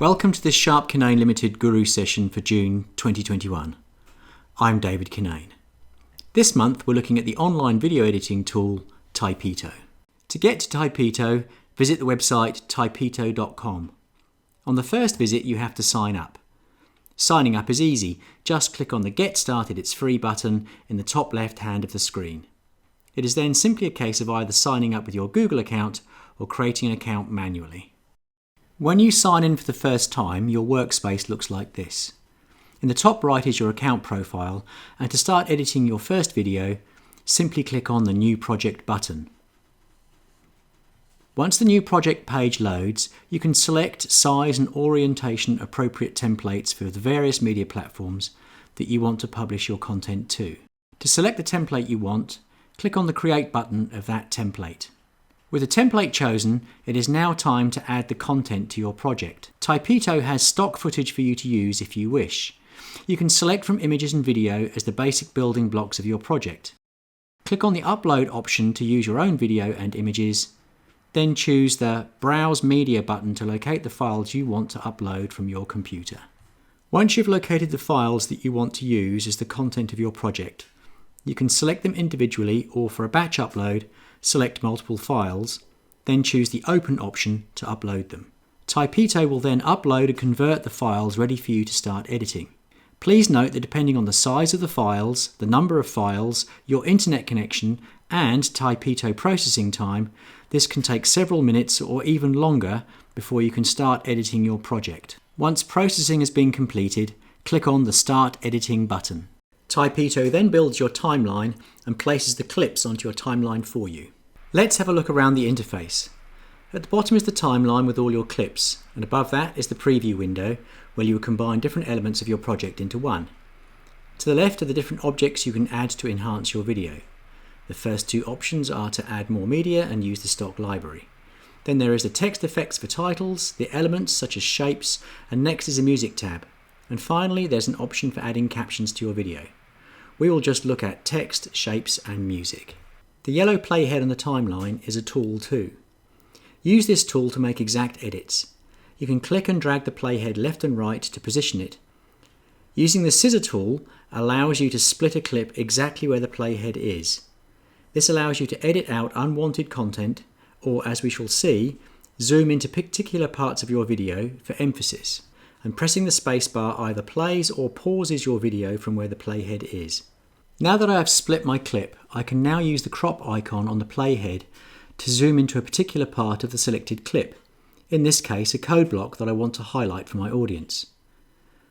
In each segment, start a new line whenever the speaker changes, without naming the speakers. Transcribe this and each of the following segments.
Welcome to this Sharp Kinane Limited Guru session for June 2021. I'm David Kinane. This month we're looking at the online video editing tool Typito. To get to Typito, visit the website typito.com. On the first visit you have to sign up. Signing up is easy. Just click on the Get Started It's Free button in the top left hand of the screen. It is then simply a case of either signing up with your Google account or creating an account manually. When you sign in for the first time, your workspace looks like this. In the top right is your account profile, and to start editing your first video, simply click on the New Project button. Once the new project page loads, you can select size and orientation appropriate templates for the various media platforms that you want to publish your content to. To select the template you want, click on the Create button of that template. With the template chosen, it is now time to add the content to your project. Typito has stock footage for you to use if you wish. You can select from images and video as the basic building blocks of your project. Click on the Upload option to use your own video and images, then choose the Browse Media button to locate the files you want to upload from your computer. Once you've located the files that you want to use as the content of your project, you can select them individually or for a batch upload, select multiple files, then choose the Open option to upload them. Typito will then upload and convert the files ready for you to start editing. Please note that depending on the size of the files, the number of files, your internet connection and Typito processing time, this can take several minutes or even longer before you can start editing your project. Once processing has been completed, click on the Start Editing button. Typito then builds your timeline and places the clips onto your timeline for you. Let's have a look around the interface. At the bottom is the timeline with all your clips, and above that is the preview window where you will combine different elements of your project into one. To the left are the different objects you can add to enhance your video. The first two options are to add more media and use the stock library. Then there is the text effects for titles, the elements such as shapes, and next is a music tab. And finally there's an option for adding captions to your video. We will just look at text, shapes and music. The yellow playhead on the timeline is a tool too. Use this tool to make exact edits. You can click and drag the playhead left and right to position it. Using the scissor tool allows you to split a clip exactly where the playhead is. This allows you to edit out unwanted content or, as we shall see, zoom into particular parts of your video for emphasis. And pressing the spacebar either plays or pauses your video from where the playhead is. Now that I have split my clip, I can now use the crop icon on the playhead to zoom into a particular part of the selected clip, in this case a code block that I want to highlight for my audience.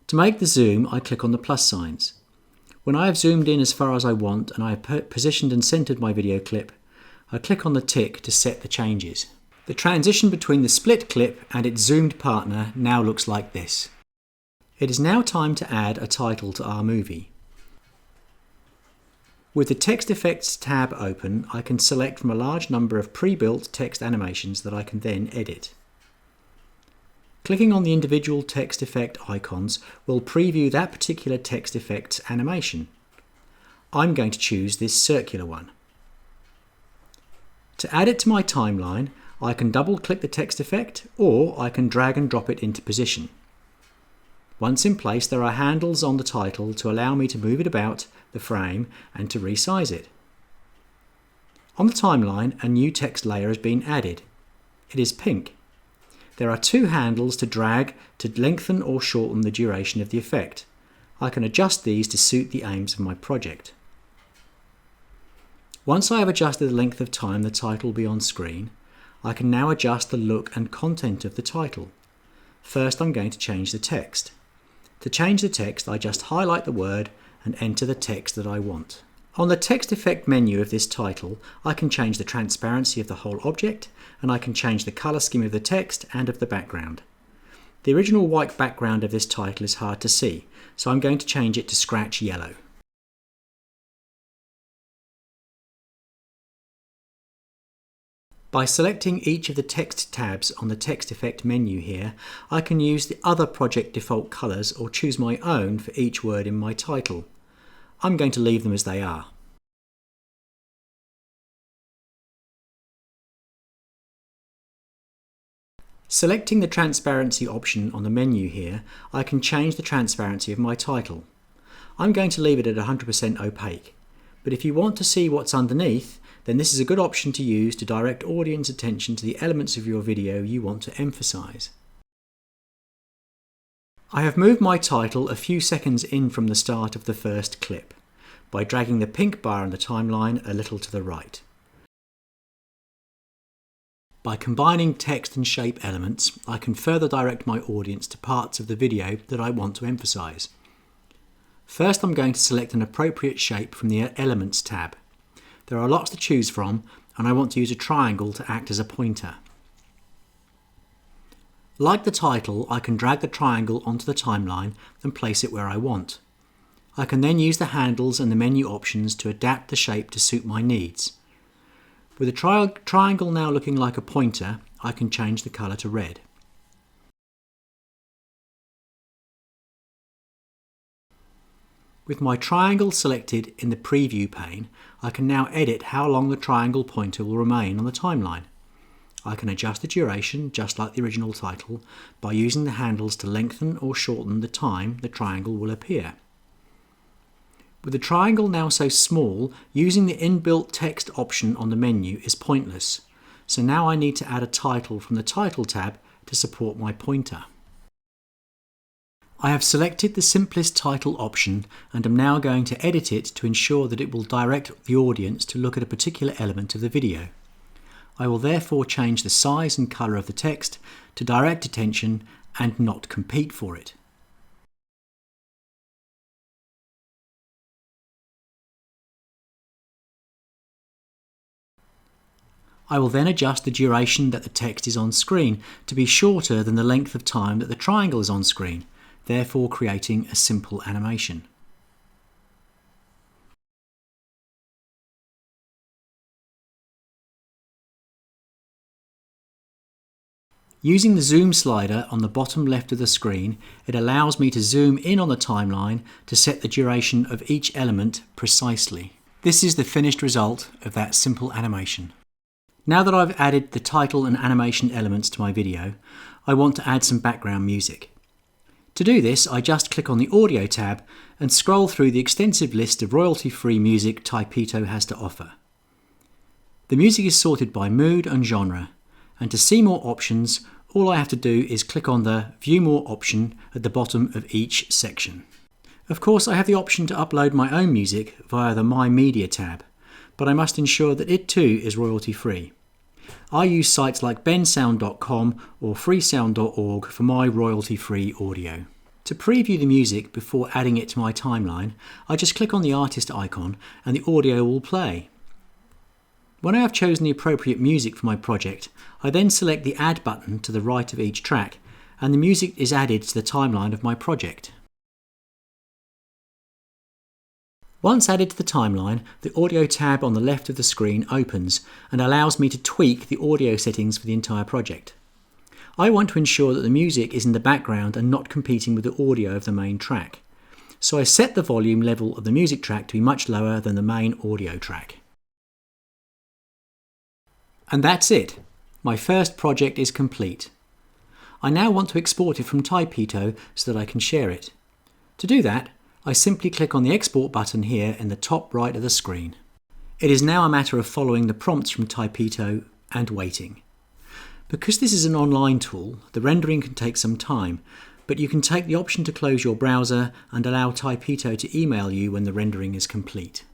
To make the zoom, I click on the plus signs. When I have zoomed in as far as I want and I have positioned and centered my video clip, I click on the tick to set the changes. The transition between the split clip and its zoomed partner now looks like this. It is now time to add a title to our movie. With the Text Effects tab open, I can select from a large number of pre-built text animations that I can then edit. Clicking on the individual text effect icons will preview that particular text effect's animation. I'm going to choose this circular one. To add it to my timeline, I can double-click the text effect or I can drag and drop it into position. Once in place, there are handles on the title to allow me to move it about the frame and to resize it. On the timeline, a new text layer has been added. It is pink. There are two handles to drag to lengthen or shorten the duration of the effect. I can adjust these to suit the aims of my project. Once I have adjusted the length of time the title will be on screen, I can now adjust the look and content of the title. First, I'm going to change the text. To change the text, I just highlight the word and enter the text that I want. On the text effect menu of this title, I can change the transparency of the whole object and I can change the color scheme of the text and of the background. The original white background of this title is hard to see, so I'm going to change it to scratch yellow. By selecting each of the text tabs on the text effect menu here, I can use the other project default colors or choose my own for each word in my title. I'm going to leave them as they are. Selecting the transparency option on the menu here, I can change the transparency of my title. I'm going to leave it at 100% opaque, but if you want to see what's underneath, then this is a good option to use to direct audience attention to the elements of your video you want to emphasize. I have moved my title a few seconds in from the start of the first clip by dragging the pink bar on the timeline a little to the right. By combining text and shape elements, I can further direct my audience to parts of the video that I want to emphasize. First, I'm going to select an appropriate shape from the Elements tab. There are lots to choose from, and I want to use a triangle to act as a pointer. Like the title, I can drag the triangle onto the timeline and place it where I want. I can then use the handles and the menu options to adapt the shape to suit my needs. With the triangle now looking like a pointer, I can change the colour to red. With my triangle selected in the preview pane, I can now edit how long the triangle pointer will remain on the timeline. I can adjust the duration, just like the original title, by using the handles to lengthen or shorten the time the triangle will appear. With the triangle now so small, using the inbuilt text option on the menu is pointless, so now I need to add a title from the Title tab to support my pointer. I have selected the simplest title option and am now going to edit it to ensure that it will direct the audience to look at a particular element of the video. I will therefore change the size and colour of the text to direct attention and not compete for it. I will then adjust the duration that the text is on screen to be shorter than the length of time that the triangle is on screen, therefore creating a simple animation. Using the zoom slider on the bottom left of the screen, it allows me to zoom in on the timeline to set the duration of each element precisely. This is the finished result of that simple animation. Now that I've added the title and animation elements to my video, I want to add some background music. To do this, I just click on the Audio tab and scroll through the extensive list of royalty-free music Typito has to offer. The music is sorted by mood and genre, and to see more options, all I have to do is click on the View More option at the bottom of each section. Of course, I have the option to upload my own music via the My Media tab, but I must ensure that it too is royalty-free. I use sites like bensound.com or freesound.org for my royalty-free audio. To preview the music before adding it to my timeline, I just click on the artist icon and the audio will play. When I have chosen the appropriate music for my project, I then select the Add button to the right of each track, and the music is added to the timeline of my project. Once added to the timeline, the Audio tab on the left of the screen opens and allows me to tweak the audio settings for the entire project. I want to ensure that the music is in the background and not competing with the audio of the main track. So I set the volume level of the music track to be much lower than the main audio track. And that's it. My first project is complete. I now want to export it from Typito so that I can share it. To do that, I simply click on the Export button here in the top right of the screen. It is now a matter of following the prompts from Typito and waiting. Because this is an online tool, the rendering can take some time, but you can take the option to close your browser and allow Typito to email you when the rendering is complete.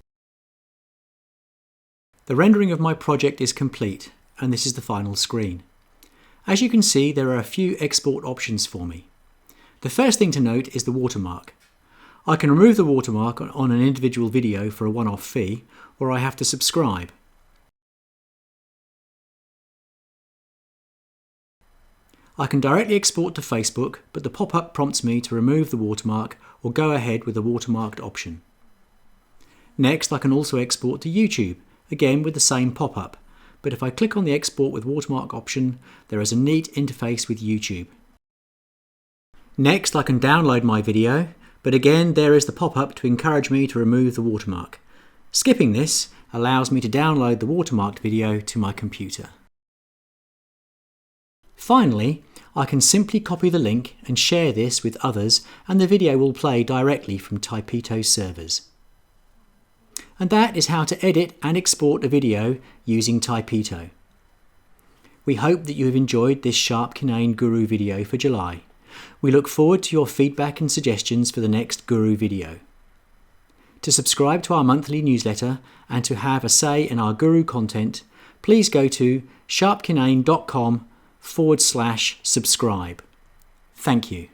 The rendering of my project is complete, and this is the final screen. As you can see, there are a few export options for me. The first thing to note is the watermark. I can remove the watermark on an individual video for a one-off fee, or I have to subscribe. I can directly export to Facebook, but the pop-up prompts me to remove the watermark or go ahead with the watermarked option. Next, I can also export to YouTube, again with the same pop-up, but if I click on the Export with Watermark option, there is a neat interface with YouTube. Next, I can download my video, but again there is the pop-up to encourage me to remove the watermark. Skipping this allows me to download the watermarked video to my computer. Finally, I can simply copy the link and share this with others, and the video will play directly from Typito's servers. And that is how to edit and export a video using Typito. We hope that you have enjoyed this Sharp Kinane Guru video for July. We look forward to your feedback and suggestions for the next Guru video. To subscribe to our monthly newsletter and to have a say in our Guru content, please go to sharpkinane.com/subscribe. Thank you.